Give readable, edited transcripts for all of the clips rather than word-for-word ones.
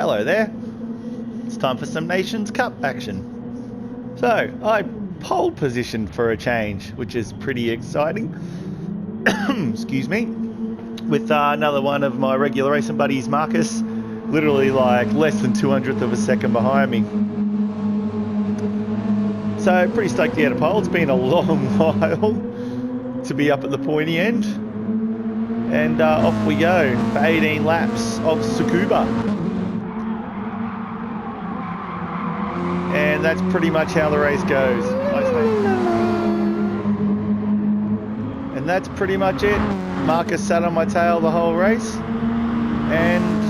Hello there. It's time for some Nations Cup action. So, I pole positioned for a change, which is pretty exciting. Excuse me. With another one of my regular racing buddies, Marcus, literally like less than 200th of a second behind me. So, pretty stoked to get a pole. It's been a long while to be up at the pointy end. And off we go for 18 laps of Tsukuba. And that's pretty much how the race goes. And that's pretty much it. Marcus sat on my tail the whole race. And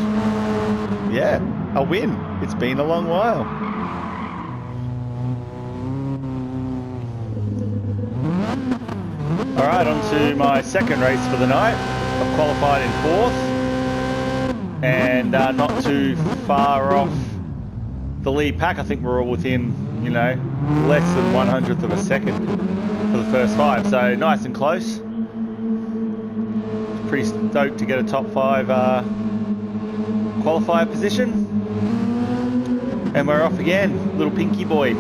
yeah, a win. It's been a long while. All right, on to my second race for the night. I've qualified in 4th. And not too far off the lead pack. I think we're all within, you know, less than 100th of a second for the first 5. So nice and close. Pretty stoked to get a top 5 qualifier position. And we're off again, little pinky boy.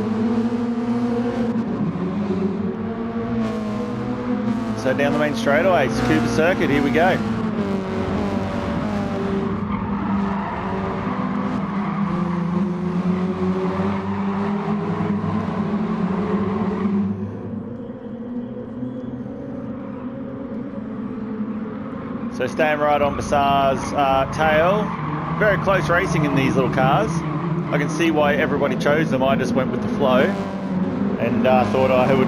So down the main straightaway, Tsukuba Circuit, here we go. So staying right on Bassar's tail. Very close racing in these little cars. I can see why everybody chose them. I just went with the flow and thought I would,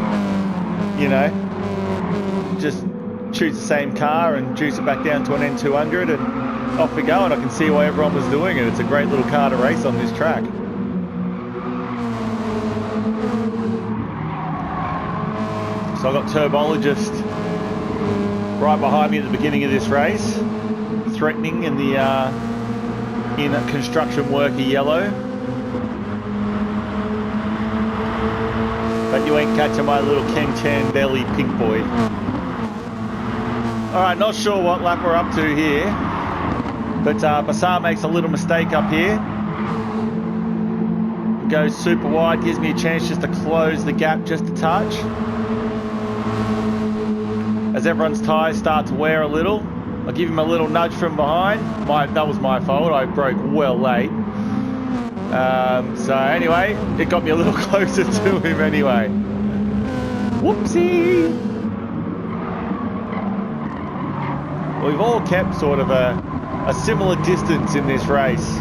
you know, just choose the same car and juice it back down to an N200 and off we go. And I can see why everyone was doing it. It's a great little car to race on this track. So I've got Turbologist right behind me at the beginning of this race, threatening in the in a construction worker yellow. But you ain't catching my little Ken Chan belly pink boy. Alright, not sure what lap we're up to here, but Bassar makes a little mistake up here. Goes super wide, gives me a chance just to close the gap just a touch. As everyone's tyres start to wear a little, I'll give him a little nudge from behind. That was my fault, I broke well late. So anyway, it got me a little closer to him anyway. Whoopsie! We've all kept sort of a similar distance in this race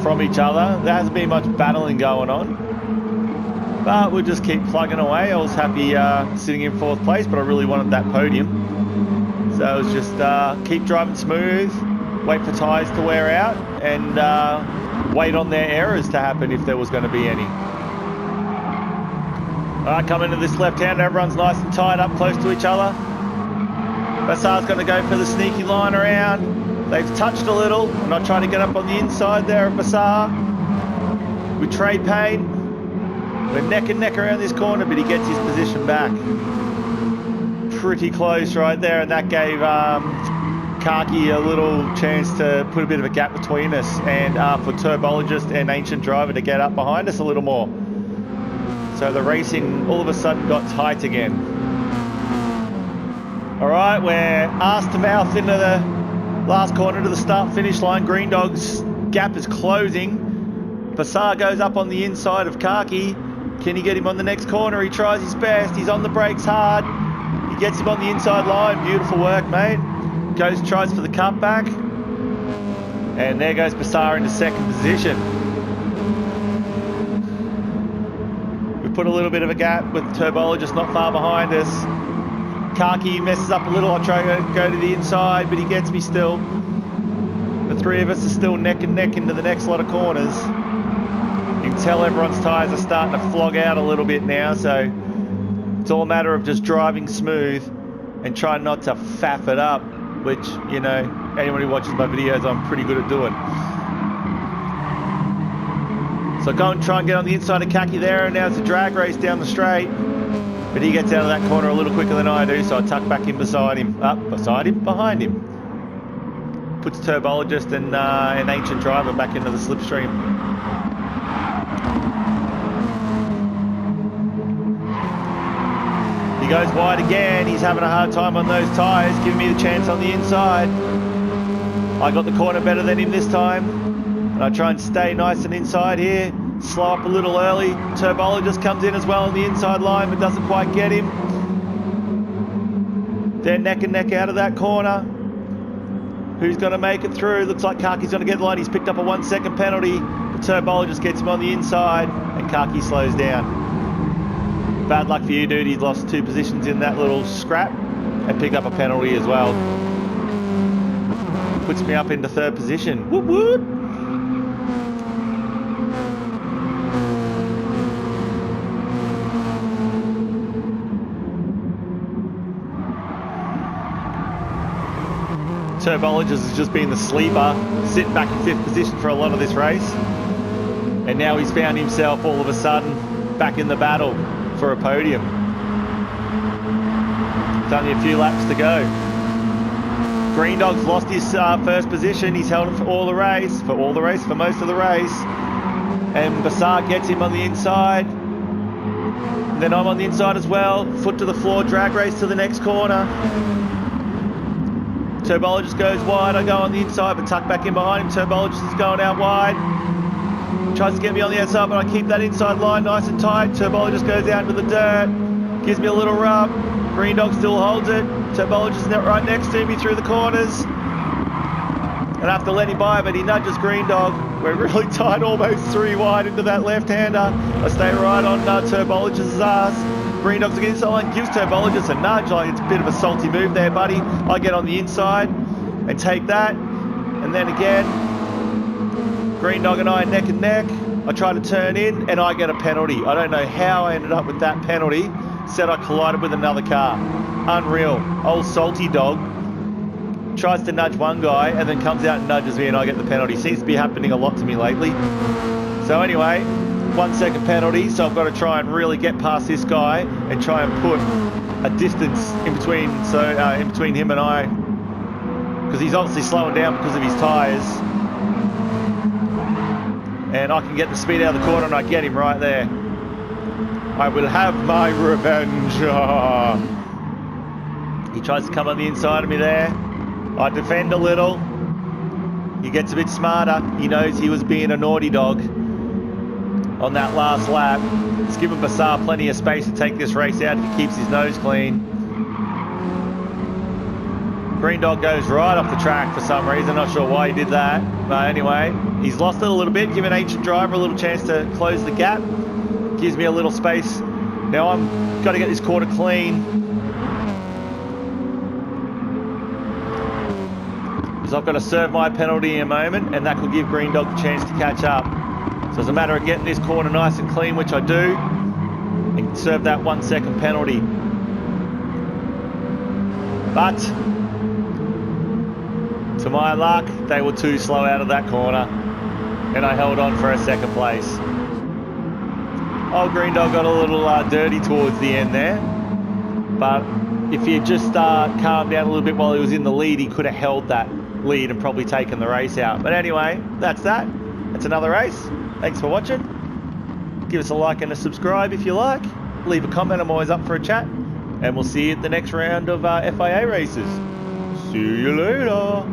from each other. There hasn't been much battling going on. But we'll just keep plugging away. I was happy sitting in 4th place, but I really wanted that podium. So it was just keep driving smooth, wait for tyres to wear out, and wait on their errors to happen if there was going to be any. Alright, coming into this left-hand, everyone's nice and tied up close to each other. Bassar's going to go for the sneaky line around. They've touched a little. I'm not trying to get up on the inside there of Bassar. With Trey Payne. We're neck and neck around this corner, but he gets his position back. Pretty close right there, and that gave Kaki a little chance to put a bit of a gap between us and for Turbologist and Ancient Driver to get up behind us a little more. So the racing all of a sudden got tight again. Alright, we're arse to mouth into the last corner to the start-finish line. Green Dog's gap is closing. Bassar goes up on the inside of Kaki. Can he get him on the next corner? He tries his best. He's on the brakes hard. He gets him on the inside line. Beautiful work, mate. Tries for the cutback. And there goes Bassar into 2nd position. We put a little bit of a gap with Turbologist not far behind us. Kaki messes up a little. I try to go to the inside, but he gets me still. The 3 of us are still neck and neck into the next lot of corners. You can tell everyone's tyres are starting to flog out a little bit now, so it's all a matter of just driving smooth and trying not to faff it up, which, you know, anyone who watches my videos, I'm pretty good at doing. So go and try and get on the inside of Kaki there, and now it's a drag race down the straight. But he gets out of that corner a little quicker than I do, so I tuck back in beside him. Behind him. puts Turbologist and an Ancient Driver back into the slipstream. He goes wide again. He's having a hard time on those tyres, giving me the chance on the inside. I got the corner better than him this time. And I try and stay nice and inside here. Slow up a little early. Turbologist comes in as well on the inside line, but doesn't quite get him. They're neck and neck out of that corner. Who's going to make it through? Looks like Kaki's going to get the line. He's picked up a 1 second penalty. The Turbologist gets him on the inside, and Kaki slows down. Bad luck for you, dude. He's lost 2 positions in that little scrap and picked up a penalty as well. Puts me up into 3rd position. Whoop whoop! Turbologist has just been the sleeper, sitting back in 5th position for a lot of this race. And now he's found himself all of a sudden back in the battle for a podium. It's only a few laps to go. Green Dog's lost his 1st position. He's held it for most of the race. And Bassar gets him on the inside. And then I'm on the inside as well. Foot to the floor, drag race to the next corner. Turbologist goes wide, I go on the inside, but tuck back in behind him. Turbologist is going out wide. Tries to get me on the outside, but I keep that inside line nice and tight. Turbologist goes out into the dirt, gives me a little rub. Green Dog still holds it. Turbologist right next to me through the corners. And I have to let him by, but he nudges Green Dog. We're really tight, almost 3 wide into that left-hander. I stay right on Turbologist's ass. Green Dog's against the line, gives Turbologist a nudge, like it's a bit of a salty move there, buddy. I get on the inside and take that, and then again, Green Dog and I are neck and neck. I try to turn in, and I get a penalty. I don't know how I ended up with that penalty. Said I collided with another car. Unreal. Old salty dog tries to nudge one guy, and then comes out and nudges me, and I get the penalty. Seems to be happening a lot to me lately. So anyway, 1 second penalty, so I've got to try and really get past this guy and try and put a distance in between, in between him and I, because he's obviously slowing down because of his tyres. And I can get the speed out of the corner, and I get him right there. I will have my revenge. He tries to come on the inside of me there. I defend a little. He gets a bit smarter. He knows he was being a naughty dog on that last lap. It's given Bassar plenty of space to take this race out if he keeps his nose clean. Green Dog goes right off the track for some reason, not sure why he did that. But anyway, he's lost it a little bit, giving Ancient Driver a little chance to close the gap. Gives me a little space. Now I'm got to get this quarter clean, because I've got to serve my penalty in a moment, and that could give Green Dog a chance to catch up. So it's a matter of getting this corner nice and clean, which I do, and serve that 1 second penalty. But to my luck, they were too slow out of that corner, and I held on for a 2nd place. Old Green Dog got a little dirty towards the end there, but if he had just calmed down a little bit while he was in the lead, he could have held that lead and probably taken the race out. But anyway, that's that. That's another race. Thanks for watching. Give us a like and a subscribe if you like. Leave a comment, I'm always up for a chat. And we'll see you at the next round of FIA races. See you later.